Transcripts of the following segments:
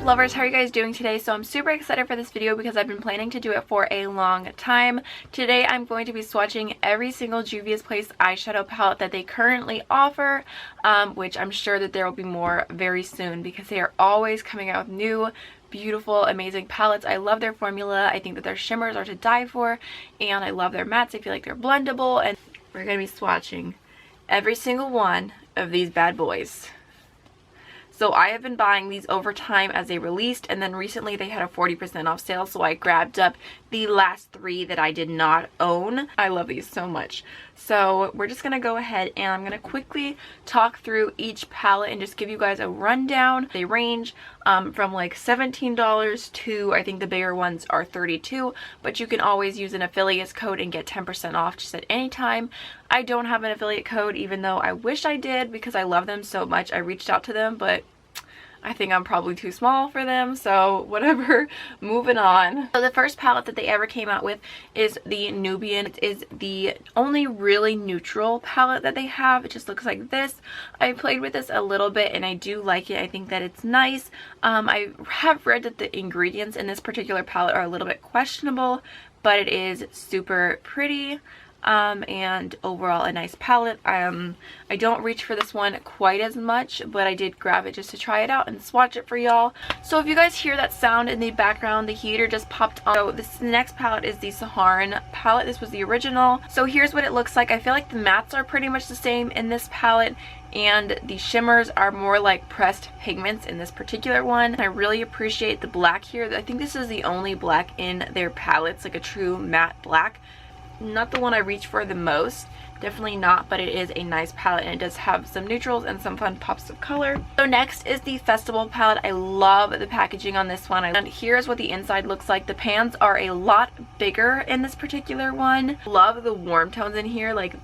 lovers, how are you guys doing today? So I'm super excited for this video because I've been planning to do it for a long time. Today I'm going to be swatching every single Juvia's Place eyeshadow palette that they currently offer, which I'm sure that there will be more very soon because they are always coming out with new beautiful, amazing palettes. I love their formula. I think that their shimmers are to die for, and I love their mattes. I feel like they're blendable, and we're going to be swatching every single one of these bad boys. So I have been buying these over time as they released, and then recently they had a 40% off sale, so I grabbed up the last three that I did not own. I love these so much. So we're just going to go ahead and I'm going to quickly talk through each palette and just give you guys a rundown. They range from like $17 to, I think the bigger ones are $32, but you can always use an affiliate code and get 10% off just at any time. I don't have an affiliate code, even though I wish I did because I love them so much. I reached out to them, but I think I'm probably too small for them, so whatever. Moving on. So the first palette that they ever came out with is the Nubian. It is the only really neutral palette that they have. It just looks like this. I played with this a little bit and I do like it. I think that it's nice. I have read that the ingredients in this particular palette are a little bit questionable, but it is super pretty. And overall a nice palette. I don't reach for this one quite as much, but I did grab it just to try it out and swatch it for y'all. So if you guys hear that sound in the background, the heater just popped on. So this next palette is the Sahara palette. This was the original. So here's what it looks like. I feel like the mattes are pretty much the same in this palette, and the shimmers are more like pressed pigments in this particular one. I really appreciate the black here. I think this is the only black in their palettes, like a true matte black. Not the one I reach for the most, definitely not, but it is a nice palette and it does have some neutrals and some fun pops of color. So next is the Festival palette. I love the packaging on this one, and here's what the inside looks like. The pans are a lot bigger in this particular one. Love the warm tones in here. Like,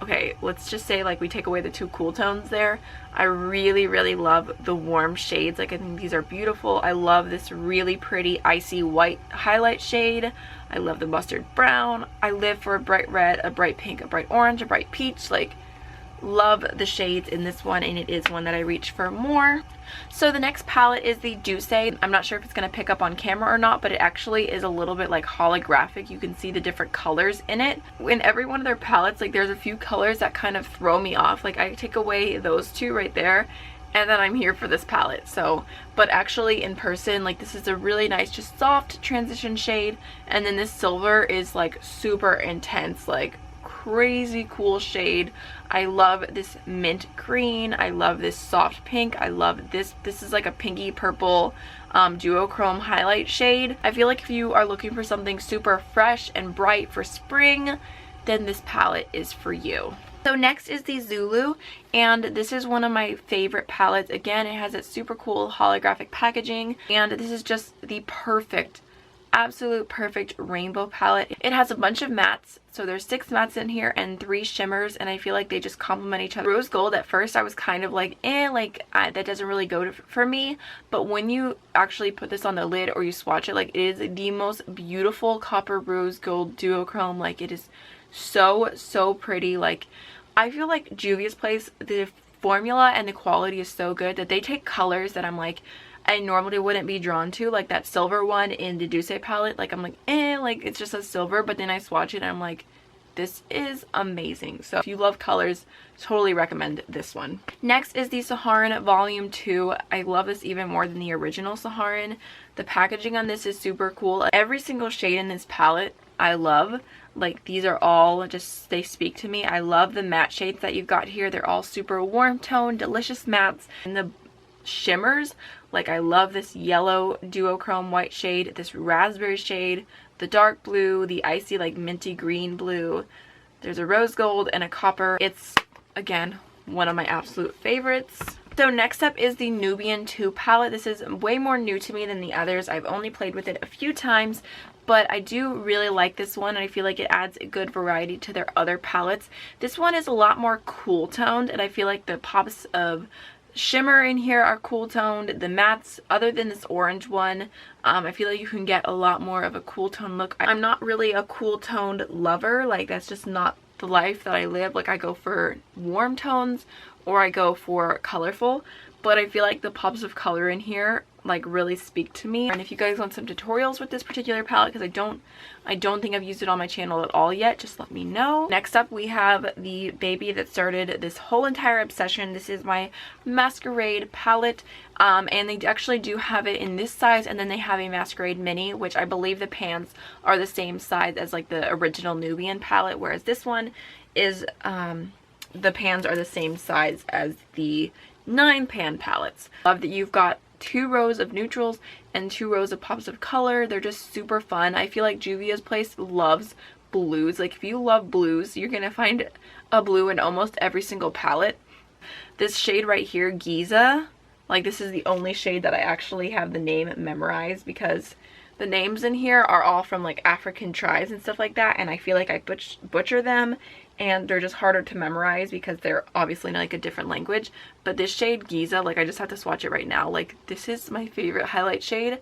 okay, let's just say like we take away the two cool tones there. I really love the warm shades. Like, I think these are beautiful. I love this really pretty icy white highlight shade. I love the mustard brown. I live for a bright red, a bright pink, a bright orange, a bright peach. Like, love the shades in this one, and it is one that I reach for more. So the next palette is the Douce. I'm not sure if it's going to pick up on camera or not, but it actually is a little bit like holographic. You can see the different colors in it. In every one of their palettes, like, there's a few colors that kind of throw me off. Like, I take away those two right there, and then I'm here for this palette. So, but actually in person, like, this is a really nice, just soft transition shade, and then this silver is like super intense, like crazy cool shade. I love this mint green. I love this soft pink. I love this. This is like a pinky purple duochrome highlight shade. I feel like if you are looking for something super fresh and bright for spring, then this palette is for you. So next is the Zulu, and this is one of my favorite palettes. Again, it has that super cool holographic packaging, and this is just the perfect, absolute perfect rainbow palette. It has a bunch of mattes, so there's 6 mattes in here and 3 shimmers, and I feel like they just complement each other. Rose gold, at first I was kind of like, that doesn't really go for me, but when you actually put this on the lid or you swatch it, like, it is the most beautiful copper rose gold duochrome. Like, it is so pretty. Like, I feel like Juvia's Place, the formula and the quality is so good that they take colors that I'm like, I normally wouldn't be drawn to, like that silver one in the Douce palette. Like, I'm like, like, it's just a silver, but then I swatch it and I'm like, this is amazing. So if you love colors, totally recommend this one. Next is the Sahara Volume 2. I love this even more than the original Sahara. The packaging on this is super cool. Every single shade in this palette I love. Like, these are all just, they speak to me. I love the matte shades that you've got here. They're all super warm tone, delicious mattes. And the shimmers, like, I love this yellow duochrome white shade, this raspberry shade, the dark blue, the icy like minty green blue. There's a rose gold and a copper. It's, again, one of my absolute favorites. So next up is the Nubian 2 palette. This is way more new to me than the others. I've only played with it a few times, but I do really like this one, and I feel like it adds a good variety to their other palettes. This one is a lot more cool toned, and I feel like the pops of shimmer in here are cool toned. The mattes, other than this orange one, I feel like you can get a lot more of a cool tone look. I'm not really a cool toned lover. Like, that's just not the life that I live. Like, I go for warm tones or I go for colorful, but I feel like the pops of color in here like really speak to me. And if you guys want some tutorials with this particular palette, because I don't think I've used it on my channel at all yet, just let me know. Next up, we have the baby that started this whole entire obsession. This is my Masquerade palette, and they actually do have it in this size, and then they have a Masquerade mini, which I believe the pans are the same size as like the original Nubian palette, whereas this one is the pans are the same size as the 9-pan palettes. Love that you've got 2 rows of neutrals and 2 rows of pops of color. They're just super fun. I feel like Juvia's place loves blues. Like if you love blues, you're gonna find a blue in almost every single palette. This shade right here, Giza, like this is the only shade that I actually have the name memorized, because the names in here are all from like African tribes and stuff like that, and I feel like I butcher them, and they're just harder to memorize because they're obviously like a different language. But this shade Giza, like I just have to swatch it right now. Like this is my favorite highlight shade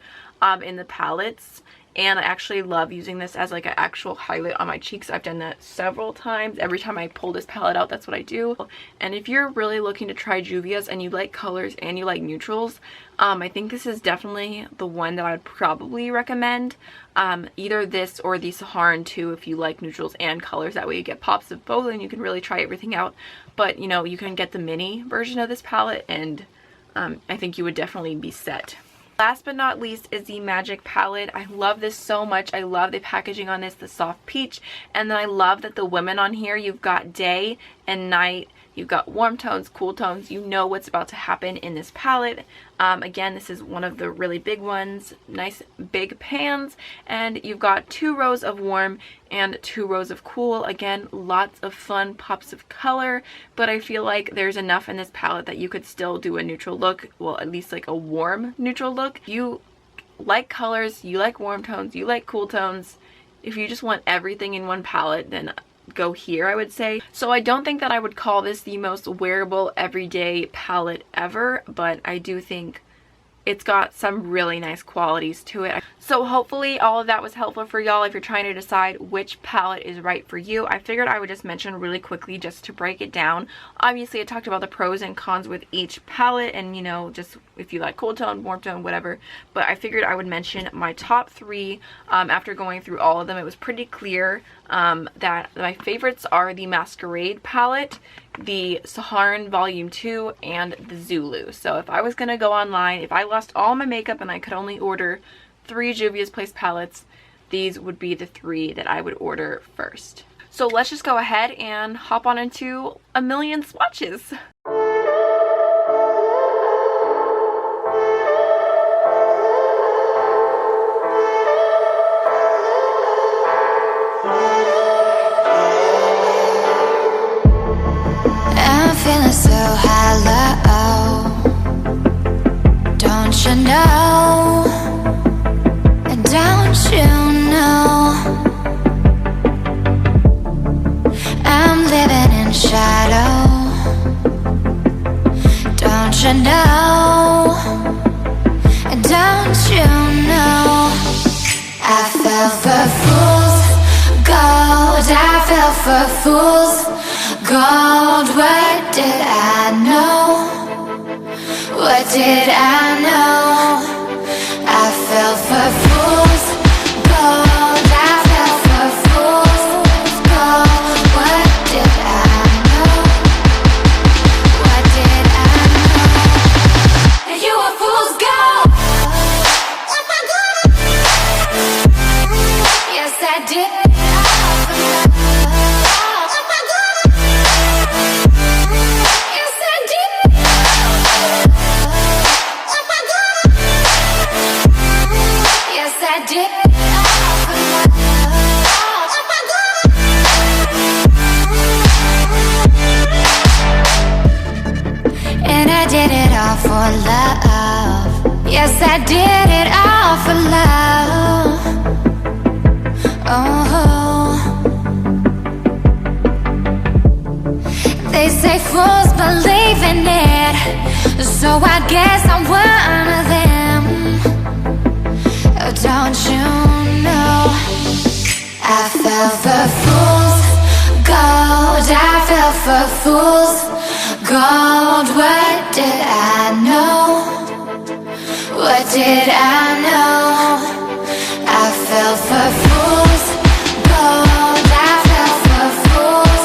in the palettes, and I actually love using this as like an actual highlight on my cheeks. I've done that several times. Every time I pull this palette out, that's what I do. And if you're really looking to try Juvia's and you like colors and you like neutrals, I think this is definitely the one that I would probably recommend. Either this or the Sahara too, if you like neutrals and colors. That way you get pops of both and you can really try everything out. But you know, you can get the mini version of this palette, and I think you would definitely be set. Last but not least is the Magic palette. I love this so much. I love the packaging on this, the soft peach, and then I love that the women on here, you've got day and night, you've got warm tones, cool tones. You know what's about to happen in this palette. Again, this is one of the really big ones, nice big pans, and you've got 2 rows of warm and 2 rows of cool. Again, lots of fun pops of color, but I feel like there's enough in this palette that you could still do a neutral look, well, at least like a warm neutral look. You like colors, you like warm tones, you like cool tones. If you just want everything in one palette, then go here, I would say. So I don't think that I would call this the most wearable everyday palette ever, but I do think it's got some really nice qualities to it. So hopefully all of that was helpful for y'all if you're trying to decide which palette is right for you. I figured I would just mention really quickly just to break it down. Obviously I talked about the pros and cons with each palette, and you know, just if you like cool tone, warm tone, whatever. But I figured I would mention my top 3 after going through all of them. It was pretty clear that my favorites are the Masquerade palette, the Sahara Volume 2, and the Zulu. So if I was gonna go online, if I lost all my makeup and I could only order 3 Juvia's Place palettes, these would be the 3 that I would order first. So let's just go ahead and hop on into a million swatches. Feeling so hollow, don't you know, don't you know, I'm living in shadow, don't you know, don't you know, I fell for fool's gold, I fell for fool's gold. What did I know? What did I know? I fell for fool's gold, I fell for fool's gold. What did I know? What did I know? And you were fool's gold. Yes, I did. And I did it all for love. Yes, I did it all for love. Oh, they say fools believe in it, so I guess I'm one of them. Don't you know, I fell for fool's gold, I fell for fool's gold. What did I know? What did I know? I fell for fools gold. I fell for fools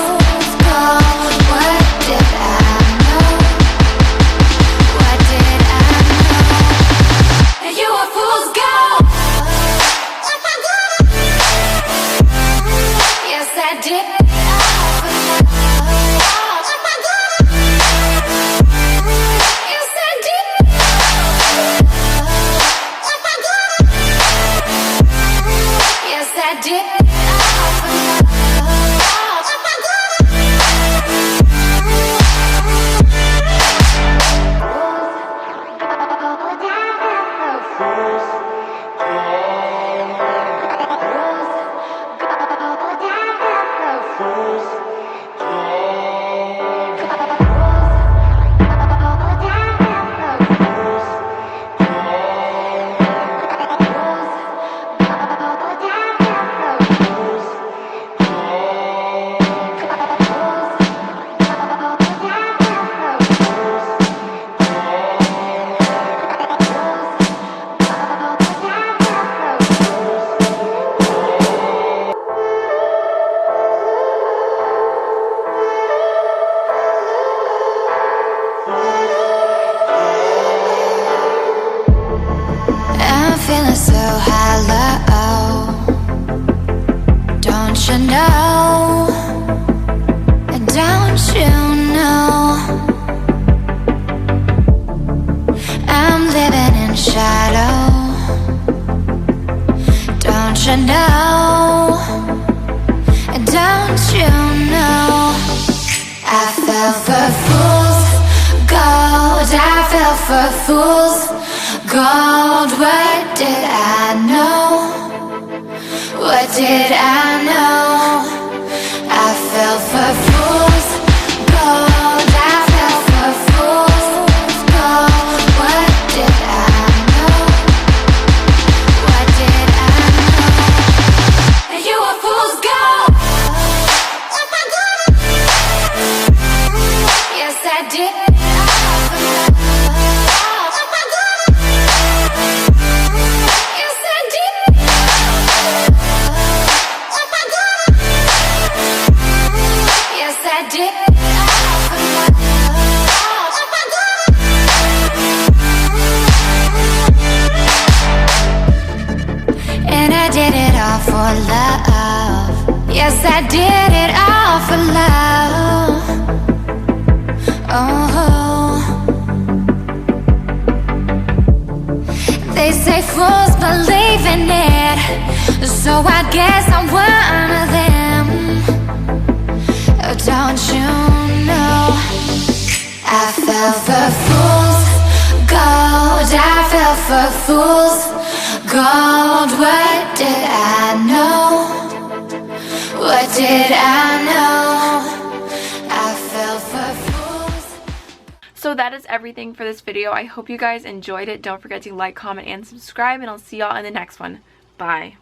gold. What did I know? What did I know? You were fool's gold. Yes, I did. Feeling so hollow, don't you know? Don't you know? I'm living in shadow, don't you know? Don't you know? I fell for fools gold. I fell for fools gold. What did I know? What did I know? I fell for fools gold. I fell for fools gold. What did I know? What did I know? You were fool's gold. Yes, I did. And I did it all for love. Yes, I did it all for love. Oh, they say fools believe in it, so I guess I'm one of them. Oh, don't you know? I fell for fools gold. I fell for fools gold. What did I know? What did I know? I fell for fools. So that is everything for this video. I hope you guys enjoyed it. Don't forget to like, comment, and subscribe, and I'll see y'all in the next one. Bye.